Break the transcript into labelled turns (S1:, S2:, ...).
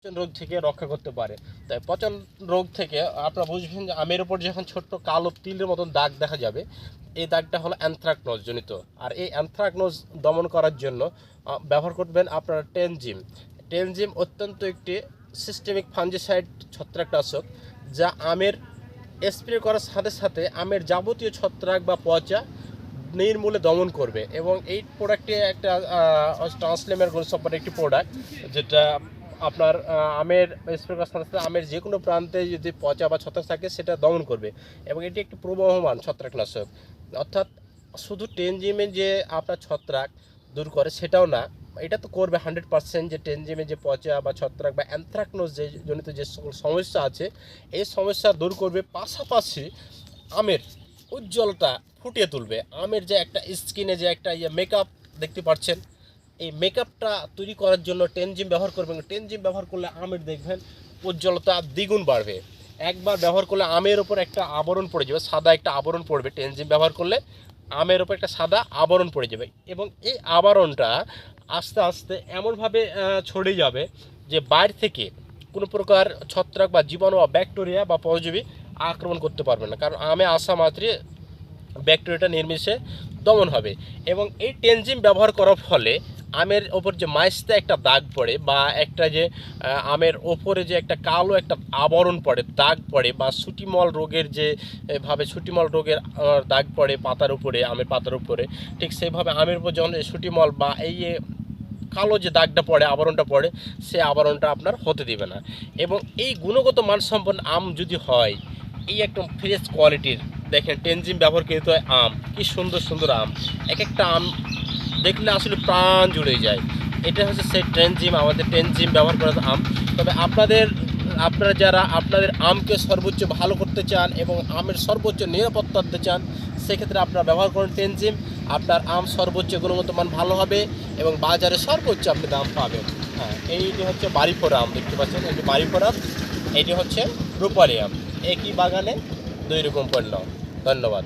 S1: পচন রোগ থেকে রক্ষা করতে পারে। তাই পচন রোগ থেকে আপনারা বুঝবেন যে আমের উপর যখন ছোট্ট কালো তিলের মতন দাগ দেখা যাবে, এই দাগটা হলো অ্যানথ্রাকনোজ জনিত। আর এই অ্যানথ্রাকনোজ দমন করার জন্য ব্যবহার করবেন আপনারা টেনজিম। টেনজিম অত্যন্ত একটি সিস্টেমিক ফাঞ্জিসাইড ছত্রাকনাশক, যা আমের স্প্রে করার সাথে সাথে আমের যাবতীয় ছত্রাক বা পচা নির্মূলে দমন করবে। এবং এই প্রোডাক্টটি একটা ট্রান্সলেমের গোলসপার একটি প্রোডাক্ট, যেটা আপনার আমের স্প্রে করার সাথে সাথে আমের যে কোনো প্রান্তে যদি পচা বা ছত্রাক থাকে সেটা দমন করবে। এবং এটি একটি প্রবহমান ছত্রাকনাশক, অর্থাৎ শুধু টেনজিমে যে আপনার ছত্রাক দূর করে সেটাও না, এটা তো করবে 100%। যে টেনজিমে যে পচা বা ছত্রাক বা অ্যানথ্রাকনোজ যে জনিত যে সকল সমস্যা আছে এই সমস্যা দূর করবে, পাশাপাশি আমের উজ্জ্বলতা ফুটিয়ে তুলবে। আমের যে একটা স্কিনে যে একটা মেকআপ দেখতে পাচ্ছেন, এই মেকআপটা তৈরি করার জন্য টেনজিম ব্যবহার করবেন। টেনজিম ব্যবহার করলে আমের দেখবেন উজ্জ্বলতা দ্বিগুণ বাড়বে। একবার ব্যবহার করলে আমের ওপর একটা আবরণ পড়ে যাবে, সাদা একটা আবরণ পড়বে। টেনজিম ব্যবহার করলে আমের ওপর একটা সাদা আবরণ পড়ে যাবে, এবং এই আবরণটা আস্তে আস্তে এমনভাবে ছড়িয়ে যাবে যে বাইরে থেকে কোনো প্রকার ছত্রাক বা জীবাণু বা ব্যাকটেরিয়া বা পরজীবী আক্রমণ করতে পারবে না, কারণ আমে আসা মাত্রই ব্যাকটেরিয়াটা নির্মিষে দমন হবে। এবং এই টেনজিম ব্যবহার করার ফলে আমের ওপর যে মাইস্তা একটা দাগ পড়ে, বা একটা যে আমের ওপরে যে একটা কালো একটা আবরণ পড়ে, দাগ পড়ে, বা সুটিমল রোগের যে ভাবে সুটিমল রোগের দাগ পড়ে পাতার উপরে, আমের পাতার উপরে, ঠিক সেইভাবে আমের উপর যখন সুটিমল বা এই কালো যে দাগটা পড়ে, আবরণটা পড়ে, সে আবরণটা আপনার হতে দেবে না। এবং এই গুণগত মানসম্পন্ন আম যদি হয়, এই একদম ফ্রেশ কোয়ালিটির, দেখেন টেনজিম ব্যবহার করতে হয় আম, কি সুন্দর সুন্দর আম, এক একটা আম দেখলে আসলে প্রাণ জুড়ে যায়। এটা হচ্ছে সেই টেনজিম, আমাদের টেনজিম ব্যবহার করা আম। তবে আপনারা যারা আপনাদের আমকে সর্বোচ্চ ভালো করতে চান এবং আমের সর্বোচ্চ নিরাপত্তা দিতে চান, সেক্ষেত্রে আপনারা ব্যবহার করুন টেনজিম। আপনার আম সর্বোচ্চ গুণগত মান ভালো হবে এবং বাজারে সর্বোচ্চ আপনি দাম পাবেন। হ্যাঁ, এইটি হচ্ছে বাড়িফোড়া আম, দেখতে পাচ্ছেন এটি বাড়িফোড়া আম, এটি হচ্ছে রূপালী আম। একই বাগানে দুই রকম পণ্য। ধন্যবাদ।